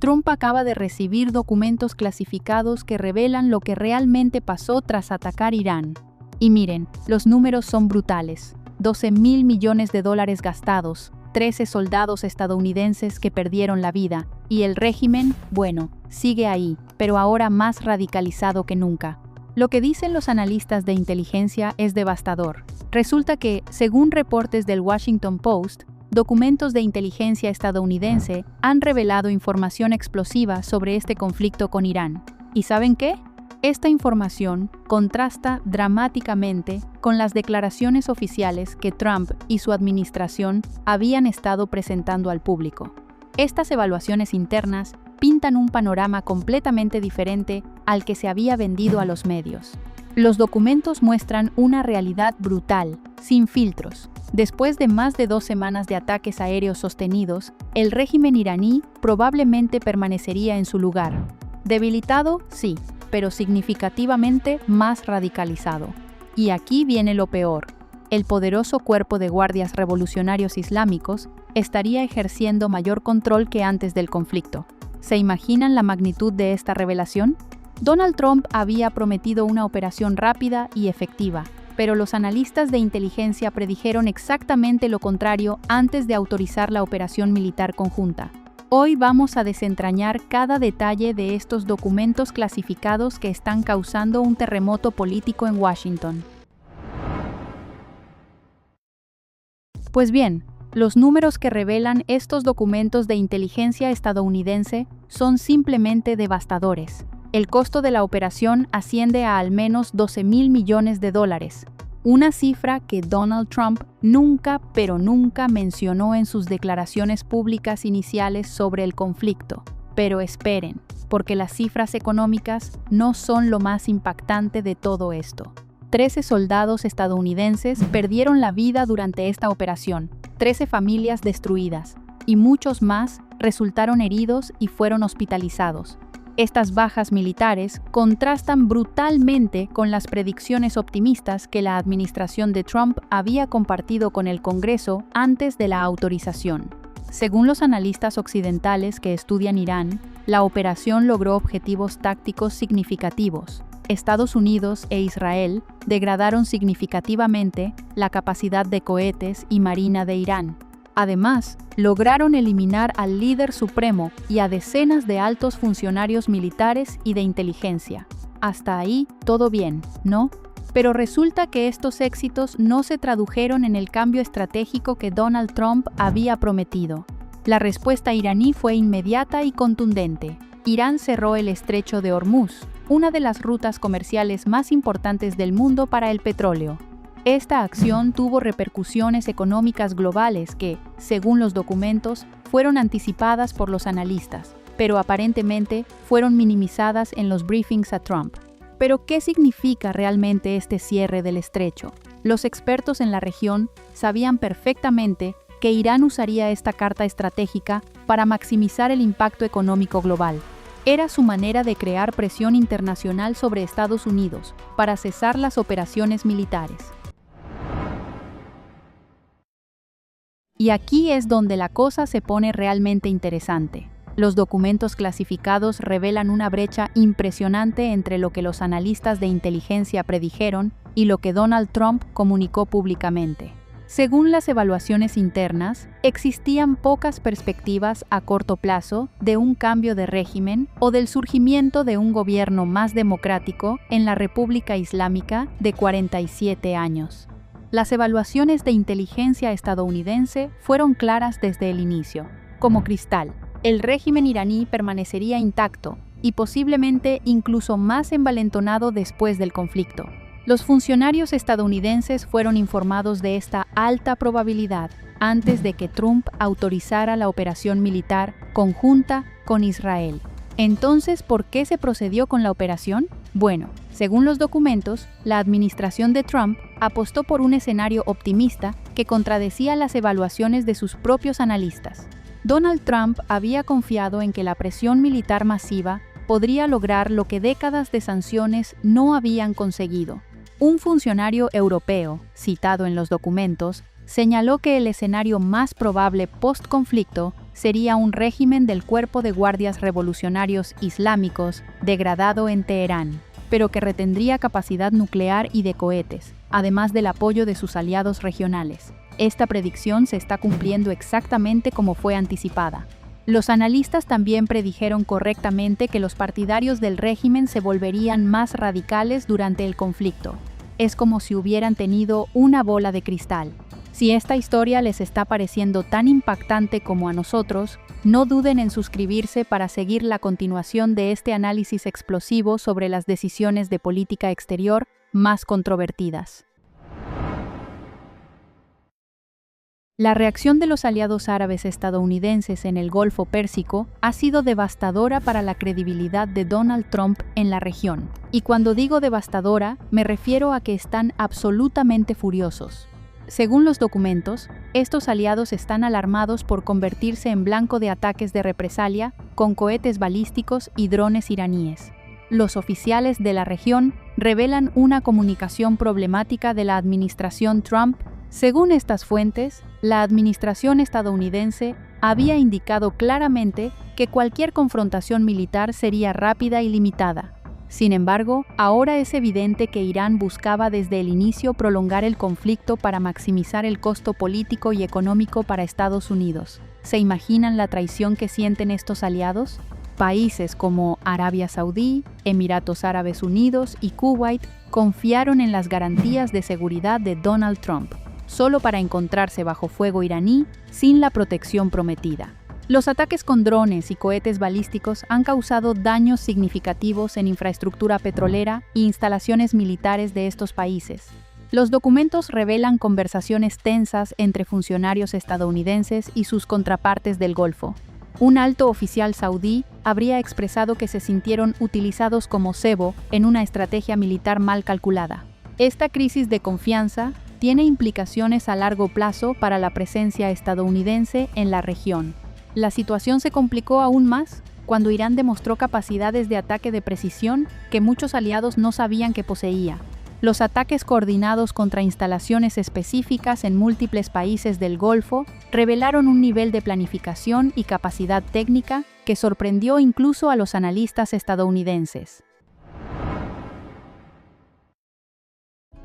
Trump acaba de recibir documentos clasificados que revelan lo que realmente pasó tras atacar Irán. Y miren, los números son brutales. 12.000 millones de dólares gastados, 13 soldados estadounidenses que perdieron la vida, y el régimen, bueno, sigue ahí, pero ahora más radicalizado que nunca. Lo que dicen los analistas de inteligencia es devastador. Resulta que, según reportes del Washington Post, documentos de inteligencia estadounidense han revelado información explosiva sobre este conflicto con Irán. ¿Y saben qué? Esta información contrasta dramáticamente con las declaraciones oficiales que Trump y su administración habían estado presentando al público. Estas evaluaciones internas pintan un panorama completamente diferente al que se había vendido a los medios. Los documentos muestran una realidad brutal, sin filtros. Después de más de 2 semanas de ataques aéreos sostenidos, el régimen iraní probablemente permanecería en su lugar. Debilitado, sí, pero significativamente más radicalizado. Y aquí viene lo peor. El poderoso cuerpo de guardias revolucionarios islámicos estaría ejerciendo mayor control que antes del conflicto. ¿Se imaginan la magnitud de esta revelación? Donald Trump había prometido una operación rápida y efectiva, pero los analistas de inteligencia predijeron exactamente lo contrario antes de autorizar la operación militar conjunta. Hoy vamos a desentrañar cada detalle de estos documentos clasificados que están causando un terremoto político en Washington. Pues bien, los números que revelan estos documentos de inteligencia estadounidense son simplemente devastadores. El costo de la operación asciende a al menos 12.000 millones de dólares, una cifra que Donald Trump nunca, pero nunca mencionó en sus declaraciones públicas iniciales sobre el conflicto. Pero esperen, porque las cifras económicas no son lo más impactante de todo esto. 13 soldados estadounidenses perdieron la vida durante esta operación, 13 familias destruidas, y muchos más resultaron heridos y fueron hospitalizados. Estas bajas militares contrastan brutalmente con las predicciones optimistas que la administración de Trump había compartido con el Congreso antes de la autorización. Según los analistas occidentales que estudian Irán, la operación logró objetivos tácticos significativos. Estados Unidos e Israel degradaron significativamente la capacidad de cohetes y marina de Irán. Además, lograron eliminar al líder supremo y a decenas de altos funcionarios militares y de inteligencia. Hasta ahí, todo bien, ¿no? Pero resulta que estos éxitos no se tradujeron en el cambio estratégico que Donald Trump había prometido. La respuesta iraní fue inmediata y contundente. Irán cerró el estrecho de Hormuz, una de las rutas comerciales más importantes del mundo para el petróleo. Esta acción tuvo repercusiones económicas globales que, según los documentos, fueron anticipadas por los analistas, pero aparentemente fueron minimizadas en los briefings a Trump. Pero, ¿qué significa realmente este cierre del estrecho? Los expertos en la región sabían perfectamente que Irán usaría esta carta estratégica para maximizar el impacto económico global. Era su manera de crear presión internacional sobre Estados Unidos para cesar las operaciones militares. Y aquí es donde la cosa se pone realmente interesante. Los documentos clasificados revelan una brecha impresionante entre lo que los analistas de inteligencia predijeron y lo que Donald Trump comunicó públicamente. Según las evaluaciones internas, existían pocas perspectivas a corto plazo de un cambio de régimen o del surgimiento de un gobierno más democrático en la República Islámica de 47 años. Las evaluaciones de inteligencia estadounidense fueron claras desde el inicio. Como cristal, el régimen iraní permanecería intacto y posiblemente incluso más envalentonado después del conflicto. Los funcionarios estadounidenses fueron informados de esta alta probabilidad antes de que Trump autorizara la operación militar conjunta con Israel. Entonces, ¿por qué se procedió con la operación? Bueno, según los documentos, la administración de Trump apostó por un escenario optimista que contradecía las evaluaciones de sus propios analistas. Donald Trump había confiado en que la presión militar masiva podría lograr lo que décadas de sanciones no habían conseguido. Un funcionario europeo, citado en los documentos, señaló que el escenario más probable post-conflicto sería un régimen del Cuerpo de Guardias Revolucionarios Islámicos degradado en Teherán, pero que retendría capacidad nuclear y de cohetes, además del apoyo de sus aliados regionales. Esta predicción se está cumpliendo exactamente como fue anticipada. Los analistas también predijeron correctamente que los partidarios del régimen se volverían más radicales durante el conflicto. Es como si hubieran tenido una bola de cristal. Si esta historia les está pareciendo tan impactante como a nosotros, no duden en suscribirse para seguir la continuación de este análisis explosivo sobre las decisiones de política exterior más controvertidas. La reacción de los aliados árabes estadounidenses en el Golfo Pérsico ha sido devastadora para la credibilidad de Donald Trump en la región. Y cuando digo devastadora, me refiero a que están absolutamente furiosos. Según los documentos, estos aliados están alarmados por convertirse en blanco de ataques de represalia con cohetes balísticos y drones iraníes. Los oficiales de la región revelan una comunicación problemática de la administración Trump. Según estas fuentes, la administración estadounidense había indicado claramente que cualquier confrontación militar sería rápida y limitada. Sin embargo, ahora es evidente que Irán buscaba desde el inicio prolongar el conflicto para maximizar el costo político y económico para Estados Unidos. ¿Se imaginan la traición que sienten estos aliados? Países como Arabia Saudí, Emiratos Árabes Unidos y Kuwait confiaron en las garantías de seguridad de Donald Trump, solo para encontrarse bajo fuego iraní sin la protección prometida. Los ataques con drones y cohetes balísticos han causado daños significativos en infraestructura petrolera e instalaciones militares de estos países. Los documentos revelan conversaciones tensas entre funcionarios estadounidenses y sus contrapartes del Golfo. Un alto oficial saudí habría expresado que se sintieron utilizados como cebo en una estrategia militar mal calculada. Esta crisis de confianza tiene implicaciones a largo plazo para la presencia estadounidense en la región. La situación se complicó aún más cuando Irán demostró capacidades de ataque de precisión que muchos aliados no sabían que poseía. Los ataques coordinados contra instalaciones específicas en múltiples países del Golfo revelaron un nivel de planificación y capacidad técnica que sorprendió incluso a los analistas estadounidenses.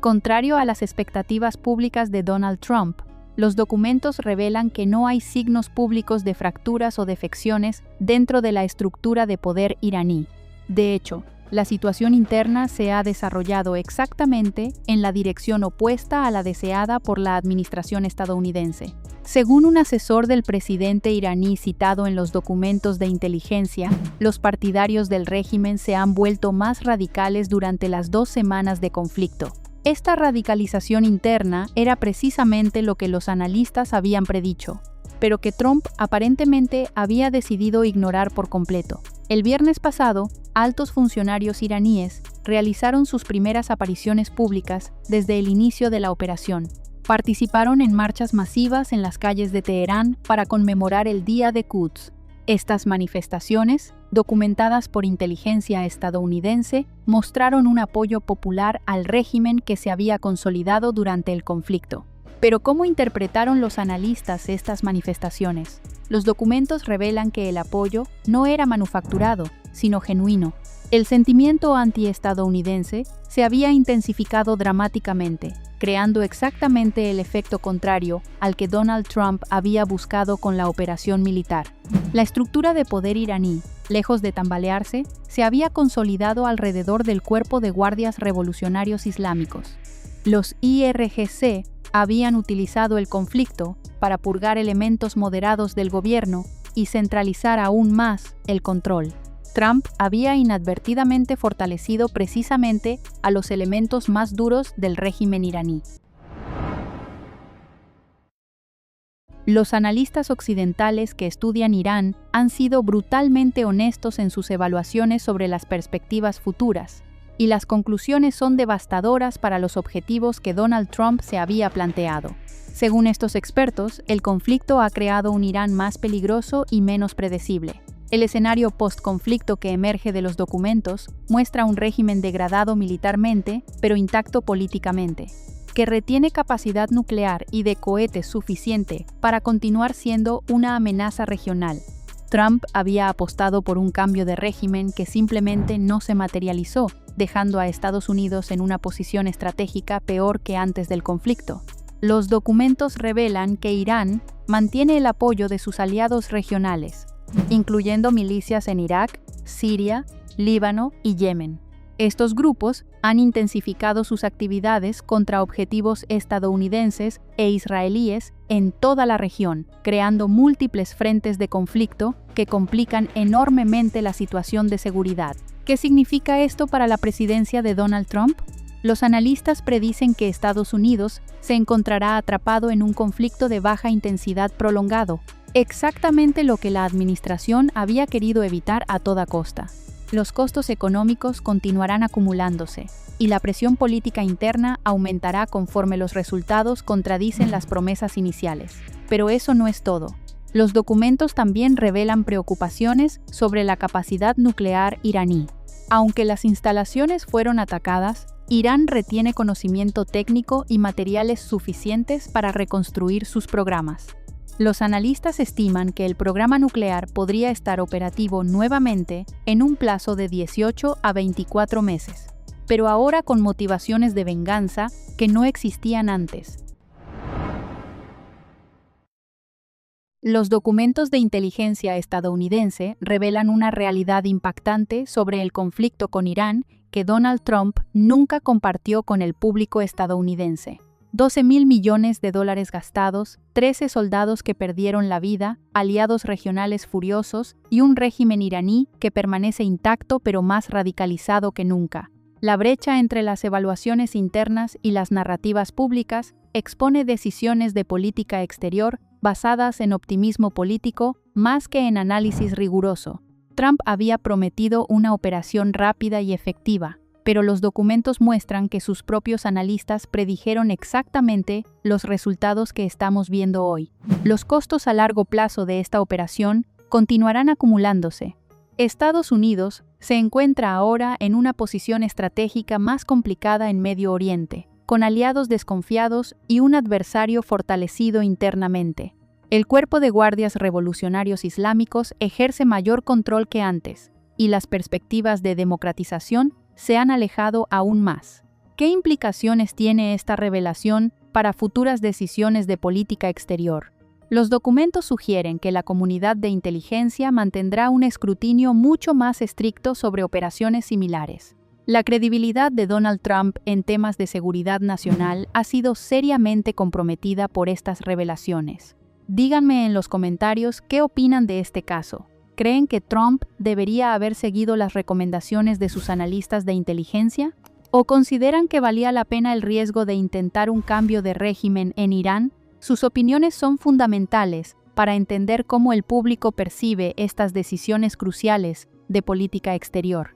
Contrario a las expectativas públicas de Donald Trump, los documentos revelan que no hay signos públicos de fracturas o defecciones dentro de la estructura de poder iraní. De hecho, la situación interna se ha desarrollado exactamente en la dirección opuesta a la deseada por la administración estadounidense. Según un asesor del presidente iraní citado en los documentos de inteligencia, los partidarios del régimen se han vuelto más radicales durante las 2 semanas de conflicto. Esta radicalización interna era precisamente lo que los analistas habían predicho, pero que Trump aparentemente había decidido ignorar por completo. El viernes pasado, altos funcionarios iraníes realizaron sus primeras apariciones públicas desde el inicio de la operación. Participaron en marchas masivas en las calles de Teherán para conmemorar el Día de Quds. Estas manifestaciones, documentadas por inteligencia estadounidense, mostraron un apoyo popular al régimen que se había consolidado durante el conflicto. Pero ¿cómo interpretaron los analistas estas manifestaciones? Los documentos revelan que el apoyo no era manufacturado, sino genuino. El sentimiento antiestadounidense se había intensificado dramáticamente, creando exactamente el efecto contrario al que Donald Trump había buscado con la operación militar. La estructura de poder iraní, lejos de tambalearse, se había consolidado alrededor del Cuerpo de Guardias Revolucionarios Islámicos. Los IRGC habían utilizado el conflicto para purgar elementos moderados del gobierno y centralizar aún más el control. Trump había inadvertidamente fortalecido precisamente a los elementos más duros del régimen iraní. Los analistas occidentales que estudian Irán han sido brutalmente honestos en sus evaluaciones sobre las perspectivas futuras, y las conclusiones son devastadoras para los objetivos que Donald Trump se había planteado. Según estos expertos, el conflicto ha creado un Irán más peligroso y menos predecible. El escenario post-conflicto que emerge de los documentos muestra un régimen degradado militarmente, pero intacto políticamente. que retiene capacidad nuclear y de cohetes suficiente para continuar siendo una amenaza regional. Trump había apostado por un cambio de régimen que simplemente no se materializó, dejando a Estados Unidos en una posición estratégica peor que antes del conflicto. Los documentos revelan que Irán mantiene el apoyo de sus aliados regionales, incluyendo milicias en Irak, Siria, Líbano y Yemen. Estos grupos han intensificado sus actividades contra objetivos estadounidenses e israelíes en toda la región, creando múltiples frentes de conflicto que complican enormemente la situación de seguridad. ¿Qué significa esto para la presidencia de Donald Trump? Los analistas predicen que Estados Unidos se encontrará atrapado en un conflicto de baja intensidad prolongado, exactamente lo que la administración había querido evitar a toda costa. Los costos económicos continuarán acumulándose, y la presión política interna aumentará conforme los resultados contradicen las promesas iniciales. Pero eso no es todo. Los documentos también revelan preocupaciones sobre la capacidad nuclear iraní. Aunque las instalaciones fueron atacadas, Irán retiene conocimiento técnico y materiales suficientes para reconstruir sus programas. Los analistas estiman que el programa nuclear podría estar operativo nuevamente en un plazo de 18 a 24 meses, pero ahora con motivaciones de venganza que no existían antes. Los documentos de inteligencia estadounidense revelan una realidad impactante sobre el conflicto con Irán que Donald Trump nunca compartió con el público estadounidense. $12.000 millones gastados, 13 soldados que perdieron la vida, aliados regionales furiosos y un régimen iraní que permanece intacto pero más radicalizado que nunca. La brecha entre las evaluaciones internas y las narrativas públicas expone decisiones de política exterior basadas en optimismo político más que en análisis riguroso. Trump había prometido una operación rápida y efectiva, pero los documentos muestran que sus propios analistas predijeron exactamente los resultados que estamos viendo hoy. Los costos a largo plazo de esta operación continuarán acumulándose. Estados Unidos se encuentra ahora en una posición estratégica más complicada en Medio Oriente, con aliados desconfiados y un adversario fortalecido internamente. El Cuerpo de Guardias Revolucionarios Islámicos ejerce mayor control que antes, y las perspectivas de democratización se han alejado aún más. ¿Qué implicaciones tiene esta revelación para futuras decisiones de política exterior? Los documentos sugieren que la comunidad de inteligencia mantendrá un escrutinio mucho más estricto sobre operaciones similares. La credibilidad de Donald Trump en temas de seguridad nacional ha sido seriamente comprometida por estas revelaciones. Díganme en los comentarios qué opinan de este caso. ¿Creen que Trump debería haber seguido las recomendaciones de sus analistas de inteligencia? ¿O consideran que valía la pena el riesgo de intentar un cambio de régimen en Irán? Sus opiniones son fundamentales para entender cómo el público percibe estas decisiones cruciales de política exterior.